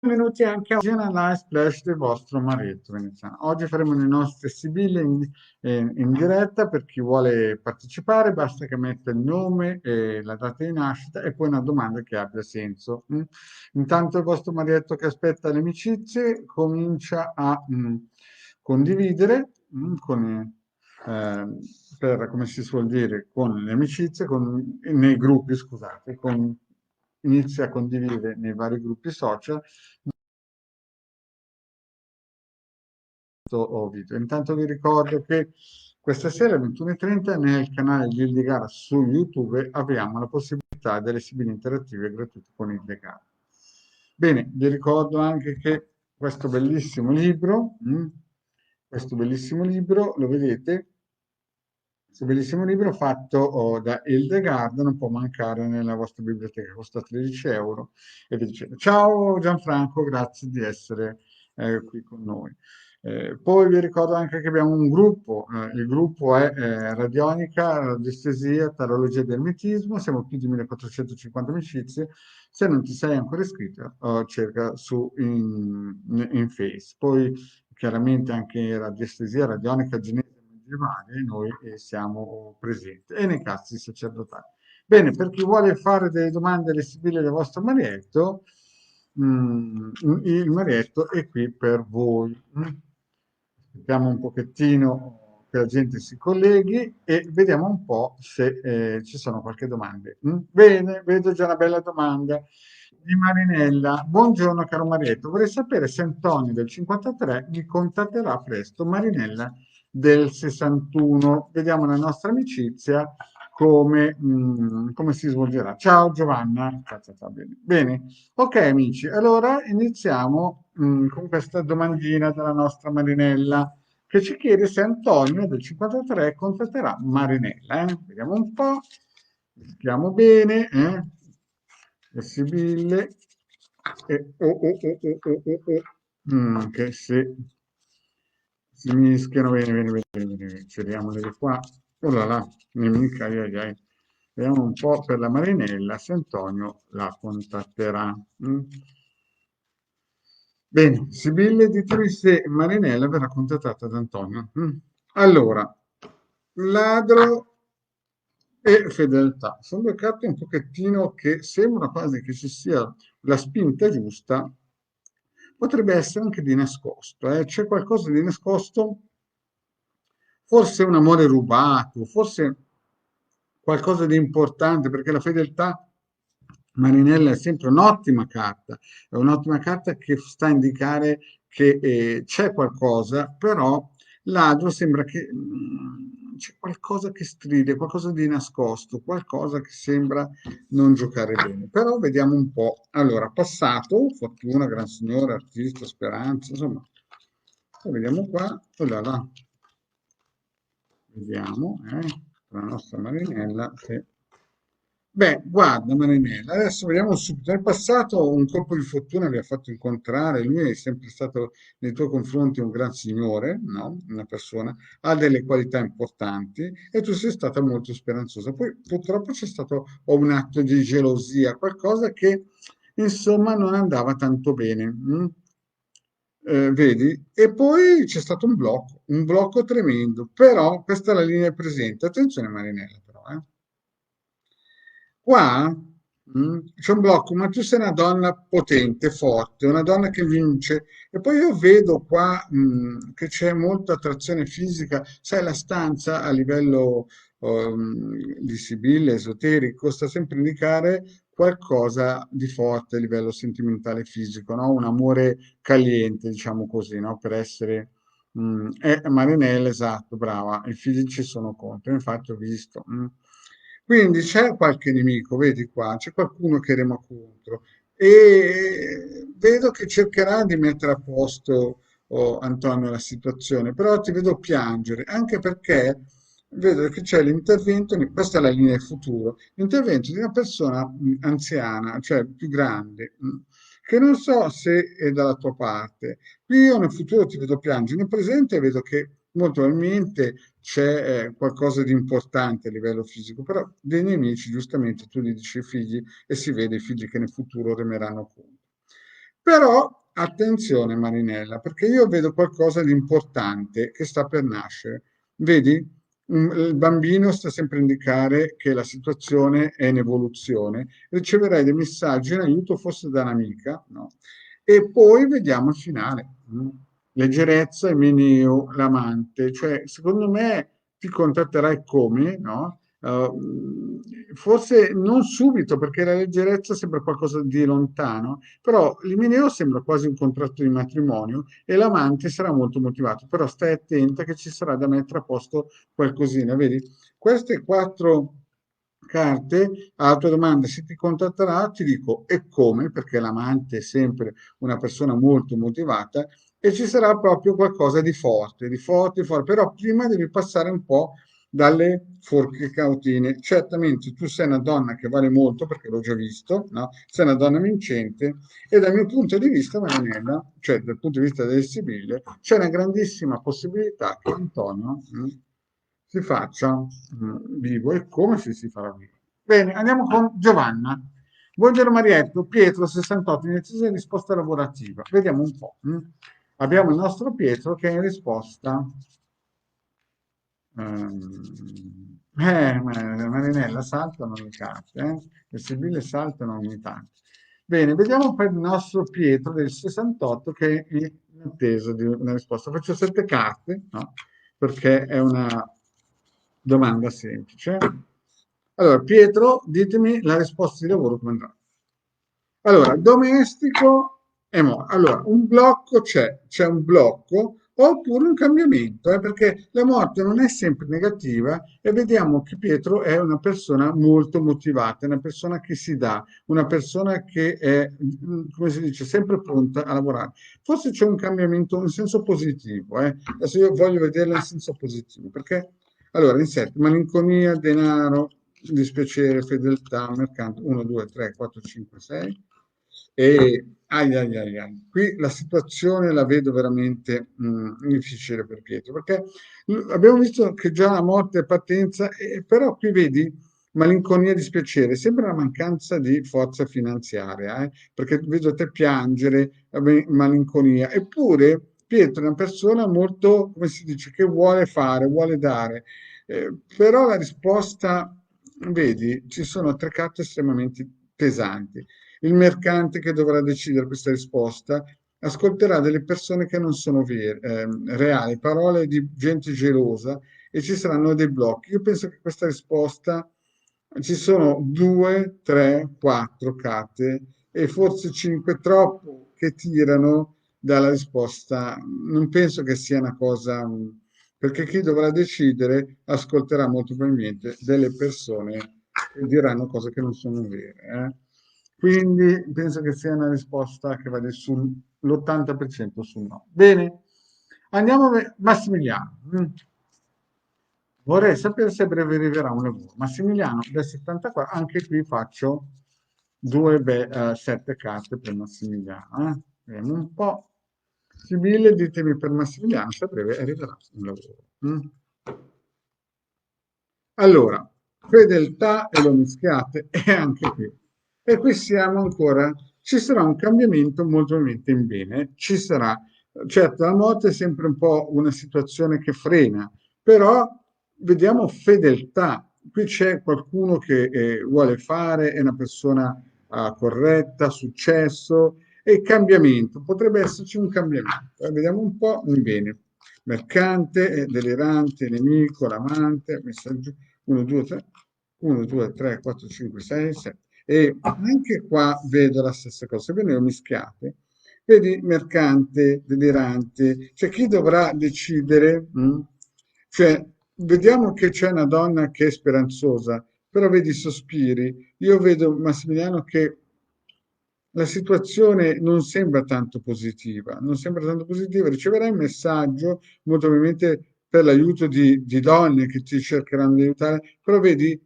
Benvenuti anche oggi nella Live Splash del vostro Marietto Veneziano. Oggi faremo le nostre sibille in diretta. Per chi vuole partecipare basta che metta il nome, la data di nascita e poi una domanda che abbia senso. Intanto il vostro Marietto che aspetta le amicizie comincia a condividere per, come si suol dire, con le amicizie, nei gruppi, scusate, inizia a condividere nei vari gruppi social o video. Intanto vi ricordo che questa sera alle 21:30 nel canale di Ildegara su YouTube abbiamo la possibilità delle sibille interattive gratuite con Ildegara. Bene, vi ricordo anche che questo bellissimo libro, lo vedete, questo bellissimo libro fatto da Hildegard non può mancare nella vostra biblioteca, costa 13 euro e vi dicevo. Ciao Gianfranco, grazie di essere qui con noi. Poi vi ricordo anche che abbiamo un gruppo, il gruppo è Radionica, Radiestesia, Tarologia ed Ermetismo, siamo più di 1450 amicizie, se non ti sei ancora iscritto cerca in Face. Poi chiaramente anche Radiestesia, Radionica, Genesi medievale, noi siamo presenti e nei cazzi sacerdotali. Bene, per chi vuole fare delle domande alle sibille del vostro Marietto, il Marietto è qui per voi. Aspettiamo un pochettino che la gente si colleghi e vediamo un po' se ci sono qualche domande. Bene, vedo già una bella domanda di Marinella. Buongiorno caro Marietto, vorrei sapere se Antonio del 53 mi contatterà presto. Marinella del 61. Vediamo la nostra amicizia come si svolgerà. Ciao Giovanna. Bene. Bene, ok amici, allora iniziamo con questa domandina della nostra Marinella che ci chiede se Antonio del 53 contatterà Marinella. Vediamo un po', vediamo bene, le sibille, che si mischiano bene, bene, bene, bene. Ceriamole di qua, oh là là, nemica, ai, ai, ai. Vediamo un po' per la Marinella se Antonio la contatterà. Bene, Sibille, ditemi se Marinella verrà contattata da Antonio. Allora, ladro e fedeltà. Sono due carte un pochettino che sembra quasi che ci sia la spinta giusta, potrebbe essere anche di nascosto. C'è qualcosa di nascosto, forse un amore rubato, forse qualcosa di importante, perché la fedeltà, Marinella, è sempre è un'ottima carta che sta a indicare che c'è qualcosa, però ladro sembra che c'è qualcosa che stride, qualcosa di nascosto, qualcosa che sembra non giocare bene. Però vediamo un po'. Allora, passato, fortuna, gran signore, artista, speranza, insomma. Poi vediamo qua. Oh là là. Vediamo, la nostra Marinella se... Beh, guarda Marinella, adesso vediamo subito. Nel passato un colpo di fortuna vi ha fatto incontrare, lui è sempre stato nei tuoi confronti un gran signore, no? Una persona, ha delle qualità importanti e tu sei stata molto speranzosa. Poi purtroppo c'è stato un atto di gelosia, qualcosa che insomma non andava tanto bene. Vedi? E poi c'è stato un blocco tremendo, però questa è la linea presente. Attenzione Marinella, però, eh. Qua c'è un blocco, ma tu sei una donna potente, forte, una donna che vince. E poi io vedo qua che c'è molta attrazione fisica, sai, la stanza a livello di sibille, esoterico, sta sempre a indicare qualcosa di forte a livello sentimentale e fisico, no? Un amore caliente, diciamo così, no? Per essere... Marinella, esatto, brava, i fisici sono contro, infatti ho visto. Quindi c'è qualche nemico, vedi qua, c'è qualcuno che rema contro e vedo che cercherà di mettere a posto Antonio la situazione, però ti vedo piangere, anche perché vedo che c'è l'intervento, questa è la linea del futuro, l'intervento di una persona anziana, cioè più grande, che non so se è dalla tua parte. Qui io nel futuro ti vedo piangere, nel presente vedo che molto probabilmente c'è qualcosa di importante a livello fisico, però dei nemici, giustamente, tu gli dici figli e si vede i figli che nel futuro remeranno contro. Però attenzione Marinella, perché io vedo qualcosa di importante che sta per nascere. Vedi? Il bambino sta sempre a indicare che la situazione è in evoluzione, riceverai dei messaggi in aiuto forse da un'amica, no? E poi vediamo il finale. Leggerezza, Emineo, l'amante, cioè secondo me ti contatterai come, no? Forse non subito perché la leggerezza sembra qualcosa di lontano, però l'Imineo sembra quasi un contratto di matrimonio e l'amante sarà molto motivato, però stai attenta che ci sarà da mettere a posto qualcosina, vedi? Queste quattro carte, alla tua domanda se ti contatterà, ti dico e come, perché l'amante è sempre una persona molto motivata e ci sarà proprio qualcosa di forte, di forte, però prima devi passare un po' dalle forche cautine. Certamente tu sei una donna che vale molto, perché l'ho già visto, no? Sei una donna vincente e dal mio punto di vista, Marinella, cioè dal punto di vista del Sibille, c'è una grandissima possibilità che Antonio si faccia vivo e come si farà vivo. Bene, andiamo con Giovanna. Buongiorno Marietto, Pietro 68, in attesa di risposta lavorativa. Vediamo un po'. Abbiamo il nostro Pietro che è in risposta. Marinella saltano le carte, le Sibille saltano ogni tanto. Bene, vediamo poi il nostro Pietro del 68 che è in attesa di una risposta. Faccio 7 carte, no? Perché è una domanda semplice. Allora, Pietro, ditemi la risposta di lavoro come andrà. Allora, domestico e allora, un blocco c'è un blocco oppure un cambiamento, perché la morte non è sempre negativa e vediamo che Pietro è una persona molto motivata, una persona che si dà, una persona che è, come si dice, sempre pronta a lavorare. Forse c'è un cambiamento in senso positivo, eh. Adesso io voglio vederlo in senso positivo, perché allora, insetti, malinconia, denaro, dispiacere, fedeltà, mercato, 1, 2, 3, 4, 5, 6. E ai, ai, ai, ai. Qui la situazione la vedo veramente difficile per Pietro, perché abbiamo visto che già la morte è partenza, però qui vedi malinconia, dispiacere, sembra una mancanza di forza finanziaria, perché vedo te piangere, malinconia, eppure Pietro è una persona molto, come si dice, che vuole fare, vuole dare, però la risposta, vedi, ci sono 3 carte estremamente pesanti. Il mercante che dovrà decidere questa risposta ascolterà delle persone che non sono reali, parole di gente gelosa e ci saranno dei blocchi. Io penso che questa risposta ci sono 2, 3, 4 carte e forse 5 troppo che tirano dalla risposta. Non penso che sia una cosa, perché chi dovrà decidere ascolterà molto probabilmente delle persone che diranno cose che non sono vere. Quindi penso che sia una risposta che vada sull'80% sul no. Bene, andiamo a Massimiliano. Vorrei sapere se a breve arriverà un lavoro. Massimiliano del 74, anche qui faccio 7 carte per Massimiliano. Vediamo un po'. Sibille, ditemi per Massimiliano se a breve arriverà un lavoro. Allora, fedeltà e lo mischiate e anche qui. E qui siamo ancora, ci sarà un cambiamento molto probabilmente in bene, ci sarà, certo la morte è sempre un po' una situazione che frena, però vediamo fedeltà, qui c'è qualcuno che vuole fare, è una persona corretta, successo e cambiamento, potrebbe esserci un cambiamento. Vediamo un po' in bene, mercante, delirante, nemico, l'amante, messaggio 1, 2, 3, 1, 2, 3, 4, 5, 6, 7. E anche qua vedo la stessa cosa, sebbene ho mischiate. Vedi, mercante, delirante, cioè chi dovrà decidere? Cioè, vediamo che c'è una donna che è speranzosa, però vedi i sospiri. Io vedo Massimiliano che la situazione non sembra tanto positiva, non sembra tanto positiva, riceverai un messaggio molto probabilmente per l'aiuto di donne che ti cercheranno di aiutare, però vedi,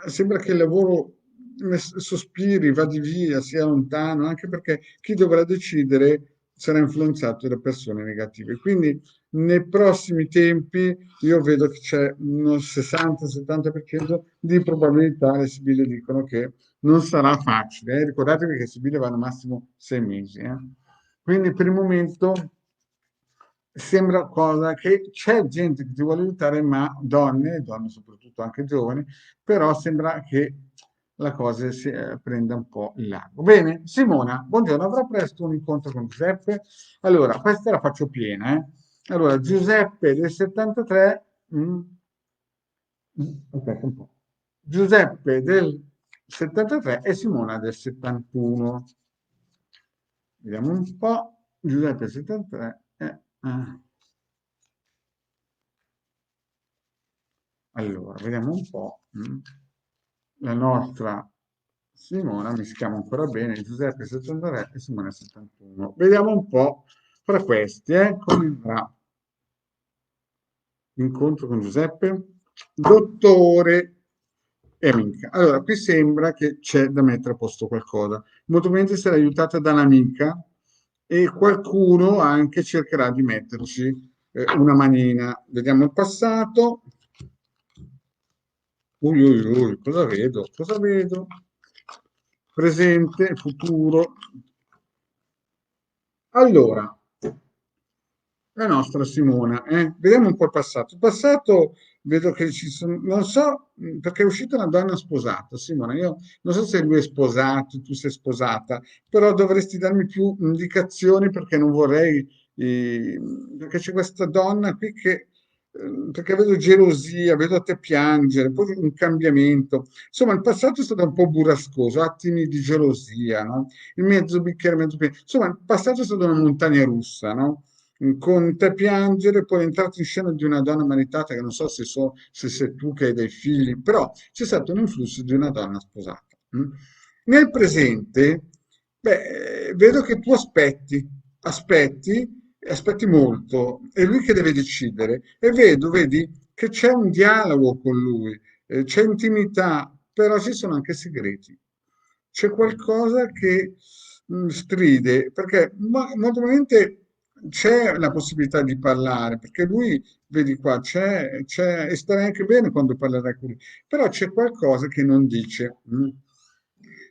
sembra che il lavoro sospiri, va di via, sia lontano, anche perché chi dovrà decidere sarà influenzato da persone negative. Quindi nei prossimi tempi io vedo che c'è uno 60-70% di probabilità, le sibille dicono che non sarà facile. Ricordatevi che i Sibille vanno massimo 6 mesi. Quindi per il momento sembra cosa che c'è gente che ti vuole aiutare, ma donne soprattutto anche giovani, però sembra che la cosa si prenda un po' il largo. Bene, Simona, buongiorno, avrò presto un incontro con Giuseppe. Allora, questa la faccio piena, eh. Allora, Giuseppe del 73, aspetta un po'. Giuseppe del 73 e Simona del 71. Vediamo un po'. Giuseppe del 73 allora, vediamo un po'. La nostra Simona mi si chiama ancora bene, Giuseppe 73 e Simona 71. Vediamo un po' fra questi, come andrà l'incontro con Giuseppe. Dottore e amica. Allora, qui sembra che c'è da mettere a posto qualcosa. Molto probabilmente sarà aiutata da un'amica e qualcuno anche cercherà di metterci una manina. Vediamo il passato. Ui, ui, ui, cosa vedo? Cosa vedo? Presente, futuro. Allora, la nostra Simona, vediamo un po' il passato. Il passato vedo che ci sono, non so, perché è uscita una donna sposata, Simona, io non so se lui è sposato, tu sei sposata, però dovresti darmi più indicazioni perché non vorrei, perché c'è questa donna qui che, perché vedo gelosia, vedo te piangere, poi un cambiamento. Insomma, il passato è stato un po' burrascoso, attimi di gelosia, no? Il mezzo bicchiere, mezzo pieno. Insomma, il passato è stata una montagna russa, no? Con te piangere, poi entrato in scena di una donna maritata che non so se sei tu che hai dei figli, però c'è stato un influsso di una donna sposata. Nel presente, beh, vedo che tu aspetti molto, è lui che deve decidere e vedo, vedi, che c'è un dialogo con lui, c'è intimità, però ci sono anche segreti. C'è qualcosa che stride, perché molto probabilmente c'è la possibilità di parlare, perché lui, vedi qua, e starà anche bene quando parlerai con lui, però c'è qualcosa che non dice.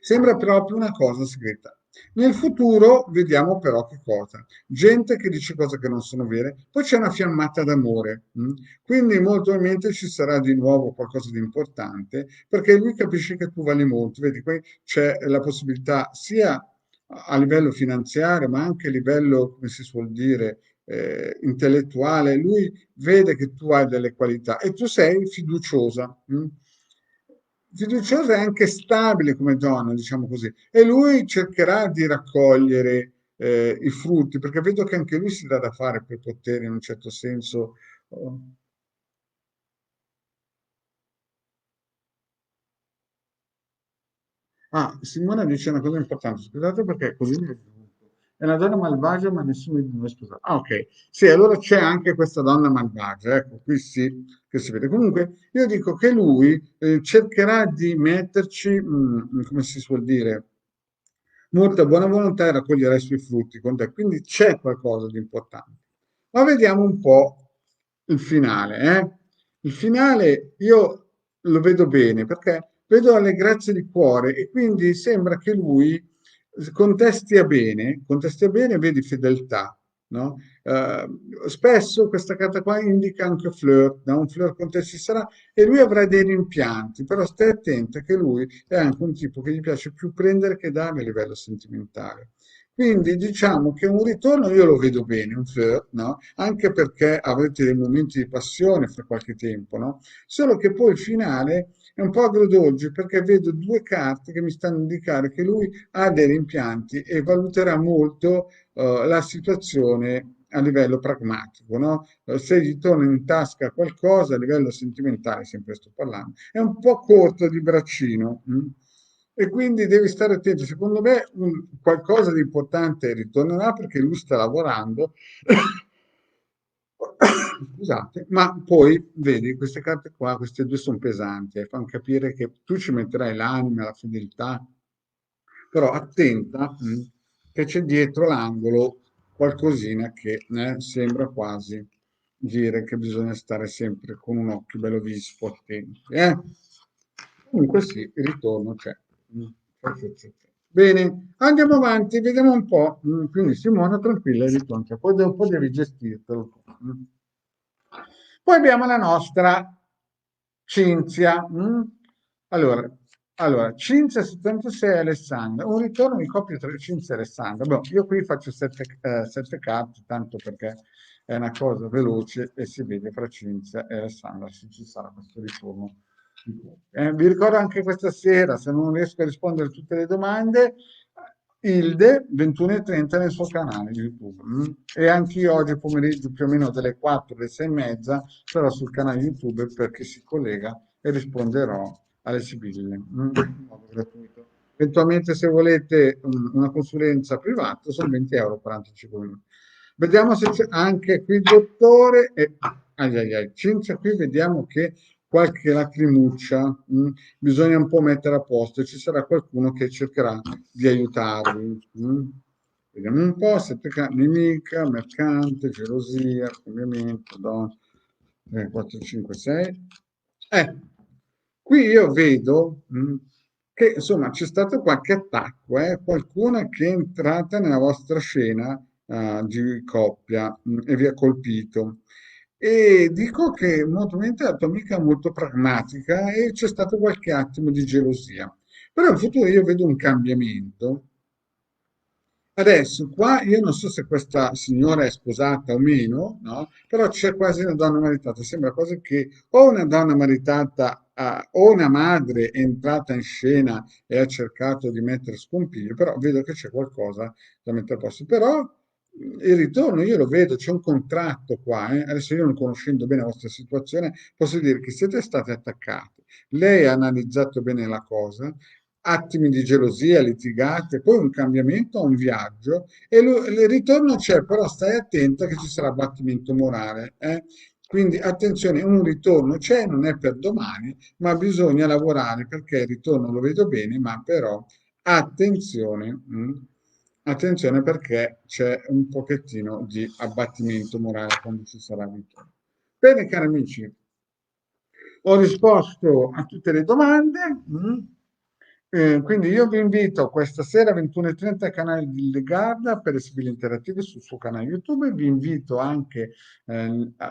Sembra proprio una cosa segreta. Nel futuro vediamo però che cosa? Gente che dice cose che non sono vere, poi c'è una fiammata d'amore, quindi molto probabilmente ci sarà di nuovo qualcosa di importante, perché lui capisce che tu vali molto, vedi, qui c'è la possibilità sia a livello finanziario, ma anche a livello, come si suol dire, intellettuale, lui vede che tu hai delle qualità e tu sei fiduciosa. Fiduciosa e anche stabile come donna, diciamo così, e lui cercherà di raccogliere i frutti, perché vedo che anche lui si dà da fare per poter in un certo senso. oh, Ah, Simona dice una cosa importante, scusate perché così mi è venuto. È una donna malvagia, ma nessuno di noi è sposato. Ah, ok. Sì, allora c'è anche questa donna malvagia, ecco, qui sì, che si vede. Comunque, io dico che lui cercherà di metterci, come si suol dire, molta buona volontà e raccoglierà i suoi frutti con te. Quindi c'è qualcosa di importante. Ma vediamo un po' il finale, Il finale io lo vedo bene perché vedo allegrezze di cuore e quindi sembra che lui con te stia bene, vedi fedeltà, no? Spesso questa carta qua indica anche flirt, no? Un flirt con te ci sarà e lui avrà dei rimpianti, però stai attenta che lui è anche un tipo che gli piace più prendere che dare a livello sentimentale. Quindi diciamo che un ritorno io lo vedo bene, un flirt, no? Anche perché avrete dei momenti di passione fra qualche tempo, no? Solo che poi il finale è un po' agrodolce perché vedo due carte che mi stanno a indicare che lui ha dei rimpianti e valuterà molto la situazione a livello pragmatico, no? Se gli torna in tasca qualcosa a livello sentimentale, sempre sto parlando, è un po' corto di braccino. E quindi devi stare attento. Secondo me qualcosa di importante ritornerà perché lui sta lavorando. Scusate, ma poi vedi queste carte qua, queste due sono pesanti e fanno capire che tu ci metterai l'anima, la fedeltà, però attenta, che c'è dietro l'angolo qualcosina che sembra quasi dire che bisogna stare sempre con un occhio bello vispo, attenti. Comunque sì, il ritorno c'è. Bene, andiamo avanti, vediamo un po'. Quindi Simona, tranquilla, di pronto, poi dopo devi gestirtelo tu. Poi abbiamo la nostra Cinzia. Allora, Cinzia 76 Alessandra, un ritorno di coppia tra Cinzia e Alessandra. Boh, io qui faccio sette carte, tanto perché è una cosa veloce e si vede fra Cinzia e Alessandra se ci sarà questo ritorno di coppia. Vi ricordo anche questa sera, se non riesco a rispondere a tutte le domande, Ilde 21:30 nel suo canale YouTube. E anche io oggi pomeriggio più o meno dalle 4 alle 6 e mezza sarò sul canale YouTube per chi si collega e risponderò alle sibille in modo gratuito. Eventualmente se volete una consulenza privata sono 20 euro per 45 minuti. Vediamo se c'è anche qui il dottore e Cinzia, qui vediamo che qualche lacrimuccia, bisogna un po' mettere a posto e ci sarà qualcuno che cercherà di aiutarvi. Vediamo un po', nemica, mercante, gelosia, cambiamento, 4, 5, 6. Qui io vedo che insomma c'è stato qualche attacco, qualcuno che è entrata nella vostra scena di coppia e vi ha colpito. E dico che molto la tua amica è molto pragmatica e c'è stato qualche attimo di gelosia. Però in futuro io vedo un cambiamento. Adesso, qua io non so se questa signora è sposata o meno, no? Però c'è quasi una donna maritata. Sembra quasi che o una donna maritata o una madre è entrata in scena e ha cercato di mettere scompiglio, però vedo che c'è qualcosa da mettere a posto. Però il ritorno io lo vedo, c'è un contratto qua. Adesso io non conoscendo bene la vostra situazione, posso dire che siete stati attaccati. Lei ha analizzato bene la cosa, attimi di gelosia, litigate, poi un cambiamento, un viaggio e il ritorno c'è, però stai attenta che ci sarà abbattimento morale. Quindi attenzione, un ritorno c'è, non è per domani, ma bisogna lavorare perché il ritorno lo vedo bene, ma però attenzione, attenzione perché c'è un pochettino di abbattimento morale quando ci sarà il ritorno. Bene, cari amici, ho risposto a tutte le domande. Quindi io vi invito questa sera 21:30 al canale di Legarda per le sibille interattive sul suo canale YouTube. Vi invito anche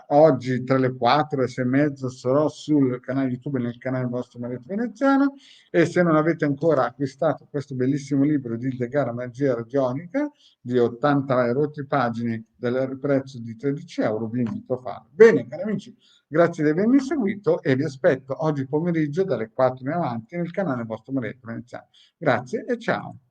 oggi tra le 4 e le 6 e mezza sarò sul canale YouTube e nel canale vostro Marito Veneziano. E se non avete ancora acquistato questo bellissimo libro di Legarda Magia Radionica di 80 erotti pagine del prezzo di 13 euro, vi invito a farlo. Bene, cari amici. Grazie di avermi seguito e vi aspetto oggi pomeriggio dalle 4 in avanti nel canale vostro Moretto Veneziano. Grazie e ciao.